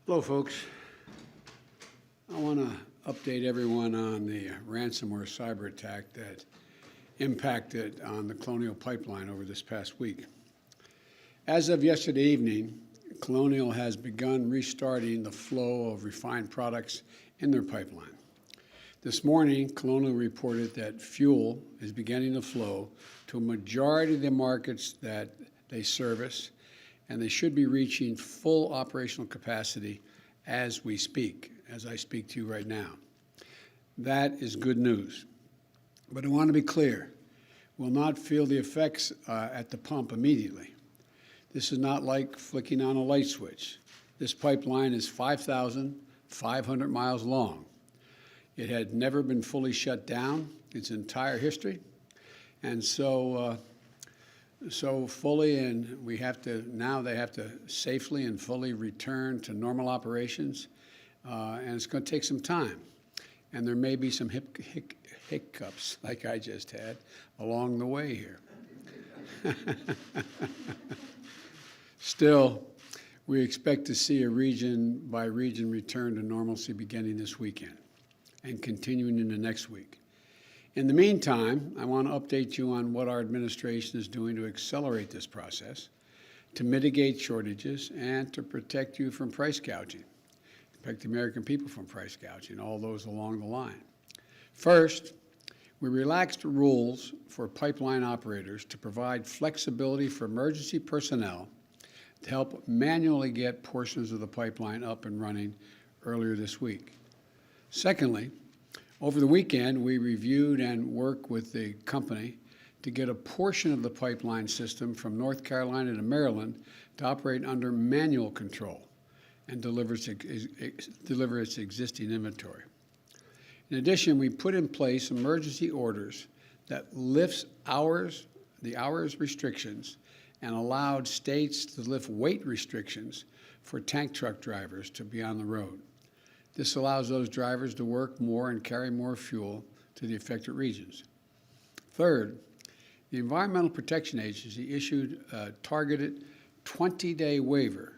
Hello, folks. I want to update everyone on the ransomware cyber attack that impacted on the Colonial pipeline over this past week. As of yesterday evening, Colonial has begun restarting the flow of refined products in their pipeline. This morning, Colonial reported that fuel is beginning to flow to a majority of the markets that they service, and they should be reaching full operational capacity as I speak to you right now. That is good news. But I want to be clear, we'll not feel the effects at the pump immediately. This is not like flicking on a light switch. This pipeline is 5,500 miles long. It had never been fully shut down its entire history, and so fully, and they have to safely and fully return to normal operations, and it's going to take some time. And there may be some hiccups, like I just had, along the way here. Still, we expect to see a region-by-region return to normalcy beginning this weekend and continuing into next week. In the meantime, I want to update you on what our administration is doing to accelerate this process, to mitigate shortages, and to protect you from price gouging, protect the American people from price gouging, all those along the line. First, we relaxed rules for pipeline operators to provide flexibility for emergency personnel to help manually get portions of the pipeline up and running earlier this week. Secondly, over the weekend, we reviewed and worked with the company to get a portion of the pipeline system from North Carolina to Maryland to operate under manual control and deliver its existing inventory. In addition, we put in place emergency orders that lifts the hours restrictions and allowed states to lift weight restrictions for tank truck drivers to be on the road. This allows those drivers to work more and carry more fuel to the affected regions. Third, the Environmental Protection Agency issued a targeted 20-day waiver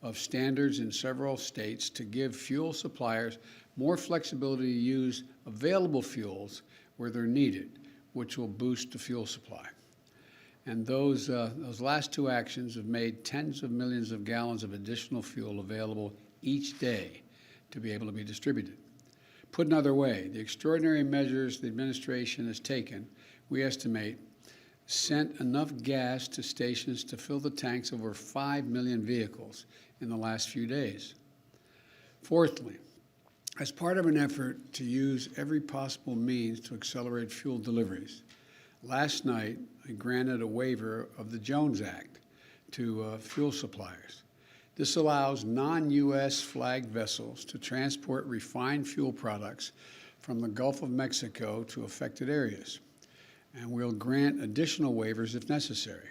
of standards in several states to give fuel suppliers more flexibility to use available fuels where they're needed, which will boost the fuel supply. And those last two actions have made tens of millions of gallons of additional fuel available each day to be able to be distributed. Put another way, the extraordinary measures the administration has taken, we estimate, sent enough gas to stations to fill the tanks of over 5 million vehicles in the last few days. Fourthly, as part of an effort to use every possible means to accelerate fuel deliveries, last night I granted a waiver of the Jones Act to fuel suppliers. This allows non-U.S. flagged vessels to transport refined fuel products from the Gulf of Mexico to affected areas, and we'll grant additional waivers if necessary.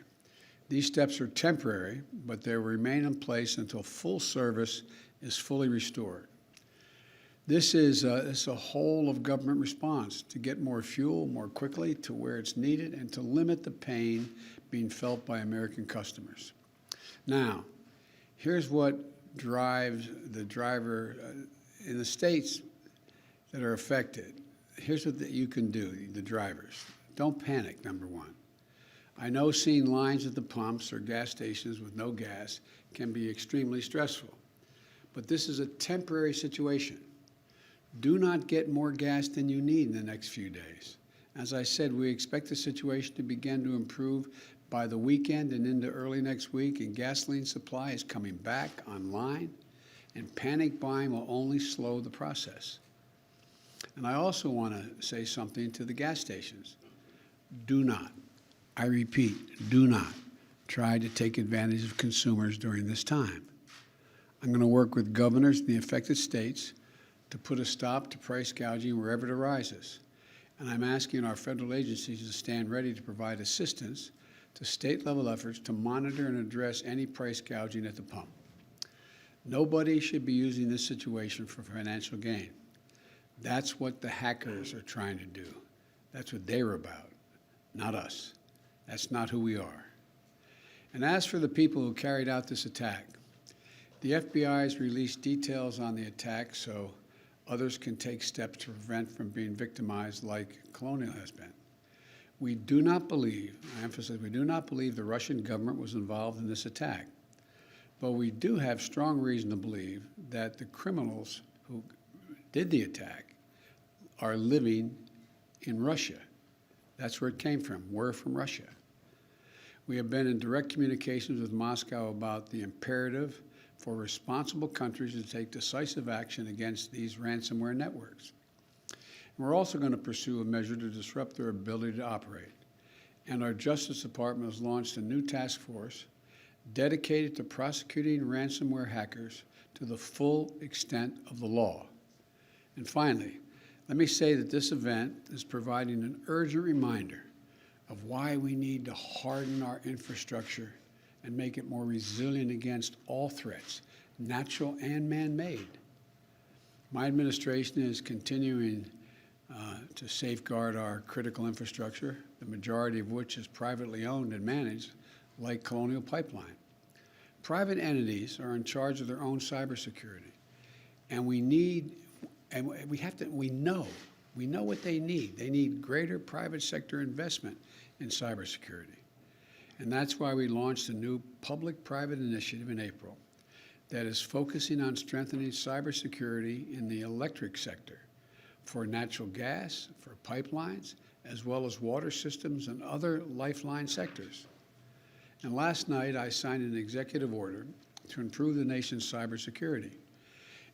These steps are temporary, but they will remain in place until full service is fully restored. This is a whole of government response to get more fuel more quickly to where it's needed and to limit the pain being felt by American customers. Now, here's what drives the driver in the states that are affected. Here's what you can do, the drivers. Don't panic, number one. I know seeing lines at the pumps or gas stations with no gas can be extremely stressful, but this is a temporary situation. Do not get more gas than you need in the next few days. As I said, we expect the situation to begin to improve by the weekend and into early next week, and gasoline supply is coming back online, and panic buying will only slow the process. And I also want to say something to the gas stations. Do not, I repeat, do not try to take advantage of consumers during this time. I'm going to work with governors in the affected states to put a stop to price gouging wherever it arises. And I'm asking our federal agencies to stand ready to provide assistance to state-level efforts to monitor and address any price gouging at the pump. Nobody should be using this situation for financial gain. That's what the hackers are trying to do. That's what they're about, not us. That's not who we are. And as for the people who carried out this attack, The FBI has released details on the attack so others can take steps to prevent from being victimized like Colonial has been. We do not believe, I emphasize, we do not believe the Russian government was involved in this attack. But we do have strong reason to believe that the criminals who did the attack are living in Russia. That's where it came from. We're from Russia. We have been in direct communications with Moscow about the imperative for responsible countries to take decisive action against these ransomware networks. And we're also going to pursue a measure to disrupt their ability to operate. And our Justice Department has launched a new task force dedicated to prosecuting ransomware hackers to the full extent of the law. And finally, let me say that this event is providing an urgent reminder of why we need to harden our infrastructure and make it more resilient against all threats, natural and man-made. My administration is continuing to safeguard our critical infrastructure, the majority of which is privately owned and managed, like Colonial Pipeline. Private entities are in charge of their own cybersecurity, and we know what they need. They need greater private sector investment in cybersecurity. And that's why we launched a new public-private initiative in April that is focusing on strengthening cybersecurity in the electric sector for natural gas, for pipelines, as well as water systems and other lifeline sectors. And last night, I signed an executive order to improve the nation's cybersecurity.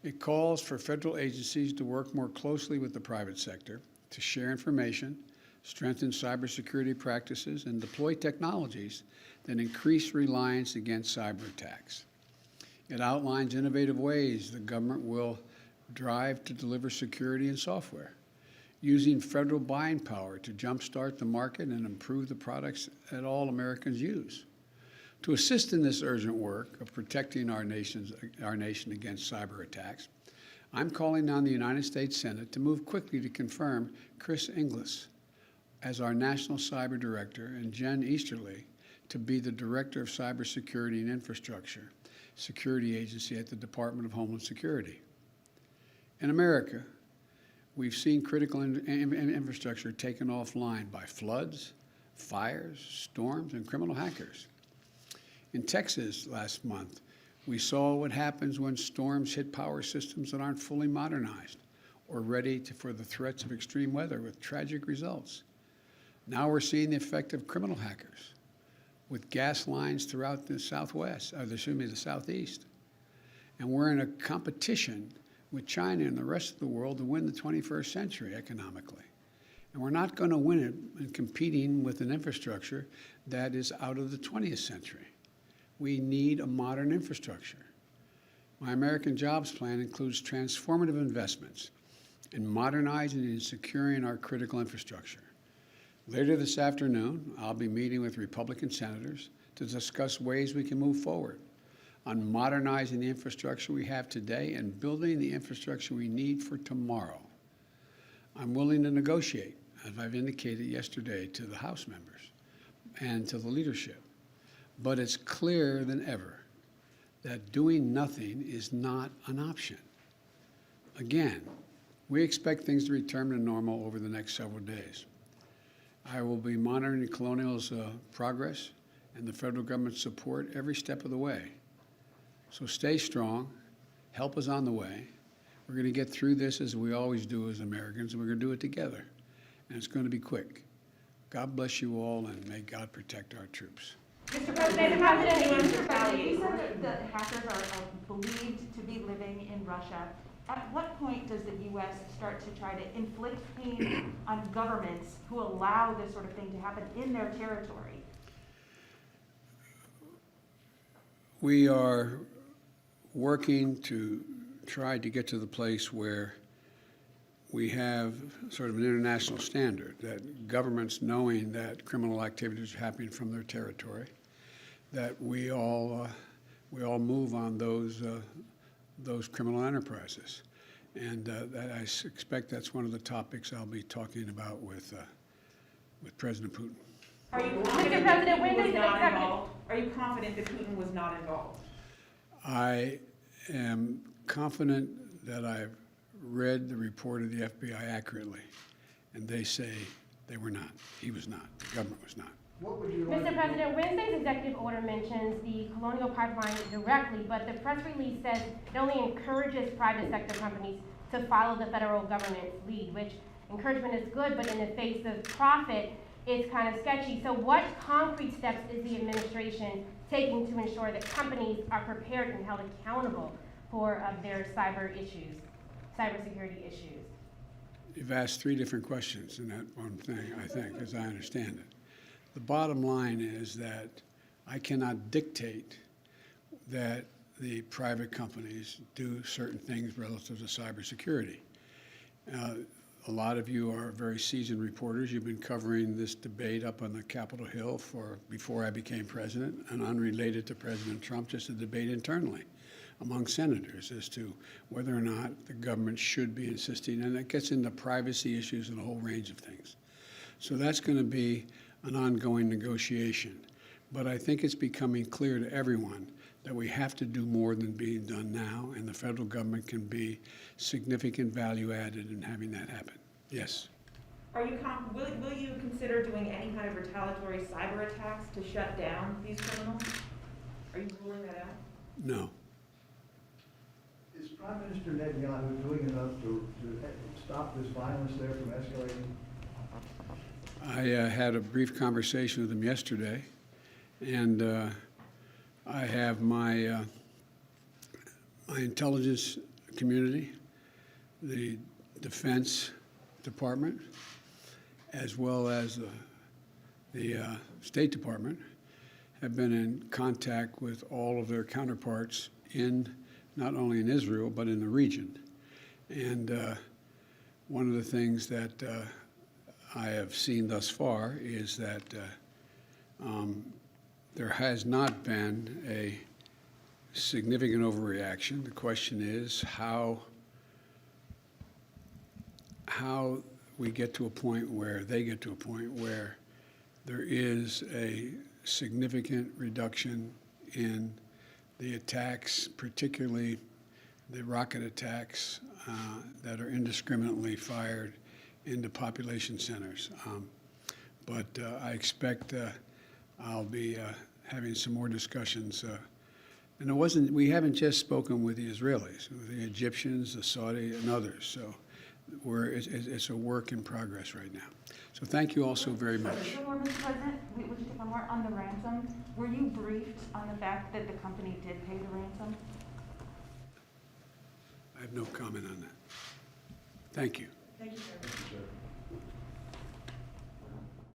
It calls for federal agencies to work more closely with the private sector to share information, strengthen cybersecurity practices, and deploy technologies that increase reliance against cyber attacks. It outlines innovative ways the government will drive to deliver security and software, using federal buying power to jumpstart the market and improve the products that all Americans use. To assist in this urgent work of protecting our nation against cyber attacks, I'm calling on the United States Senate to move quickly to confirm Chris Inglis as our National Cyber Director and Jen Easterly to be the Director of Cybersecurity and Infrastructure Security Agency at the Department of Homeland Security. In America, we've seen critical infrastructure taken offline by floods, fires, storms, and criminal hackers. In Texas last month, we saw what happens when storms hit power systems that aren't fully modernized or ready for the threats of extreme weather with tragic results. Now we're seeing the effect of criminal hackers with gas lines throughout the the southeast. And we're in a competition with China and the rest of the world to win the 21st century economically. And we're not going to win it in competing with an infrastructure that is out of the 20th century. We need a modern infrastructure. My American Jobs Plan includes transformative investments in modernizing and securing our critical infrastructure. Later this afternoon, I'll be meeting with Republican senators to discuss ways we can move forward on modernizing the infrastructure we have today and building the infrastructure we need for tomorrow. I'm willing to negotiate, as I've indicated yesterday to the House members and to the leadership. But it's clearer than ever that doing nothing is not an option. Again, we expect things to return to normal over the next several days. I will be monitoring Colonial's progress and the federal government's support every step of the way. So stay strong. Help is on the way. We're going to get through this as we always do as Americans, and we're going to do it together. And it's going to be quick. God bless you all, and may God protect our troops. Mr. President, you said that hackers are believed to be living in Russia. At what point does the U.S. start to try to inflict pain on governments who allow this sort of thing to happen in their territory? We are working to try to get to the place where we have sort of an international standard, that governments, knowing that criminal activities are happening from their territory, that we all move on those criminal enterprises. And I expect that's one of the topics I'll be talking about with President Putin. Are you confident Are you confident that Putin was not involved? I am confident that I've read the report of the FBI accurately, and they say they were not. He was not. The government was not. What would you like Mr. to do? President, Wednesday's executive order mentions the Colonial pipeline directly, but the press release says it only encourages private sector companies to follow the federal government's lead, which encouragement is good, but in the face of profit, it's kind of sketchy. So what concrete steps is the administration taking to ensure that companies are prepared and held accountable for their cybersecurity issues? You've asked three different questions in that one thing, I think, as I understand it. The bottom line is that I cannot dictate that the private companies do certain things relative to cybersecurity. A lot of you are very seasoned reporters. You've been covering this debate up on the Capitol Hill before I became president, and unrelated to President Trump, just a debate internally among senators as to whether or not the government should be insisting, and it gets into privacy issues and a whole range of things. So that's going to be an ongoing negotiation. But I think it's becoming clear to everyone that we have to do more than being done now, and the federal government can be significant value added in having that happen. Yes. Will you consider doing any kind of retaliatory cyber attacks to shut down these criminals? Are you ruling that out? No. Is Prime Minister Netanyahu doing enough to stop this violence there from escalating? I had a brief conversation with him yesterday, and I have my intelligence community, the Defense Department, as well as the State Department, have been in contact with all of their counterparts not only in Israel, but in the region. And one of the things that I have seen thus far is that there has not been a significant overreaction. The question is how we get to a point where they get to a point where there is a significant reduction in the attacks, particularly the rocket attacks that are indiscriminately fired into population centers. But I expect I'll be having some more discussions. And we haven't just spoken with the Israelis, with the Egyptians, the Saudi, and others. So it's a work in progress right now. So thank you all so very much. Mr. President, would you take one more on the ransom? Were you briefed on the fact that the company did pay the ransom? I have no comment on that. Thank you. Thank you, sir.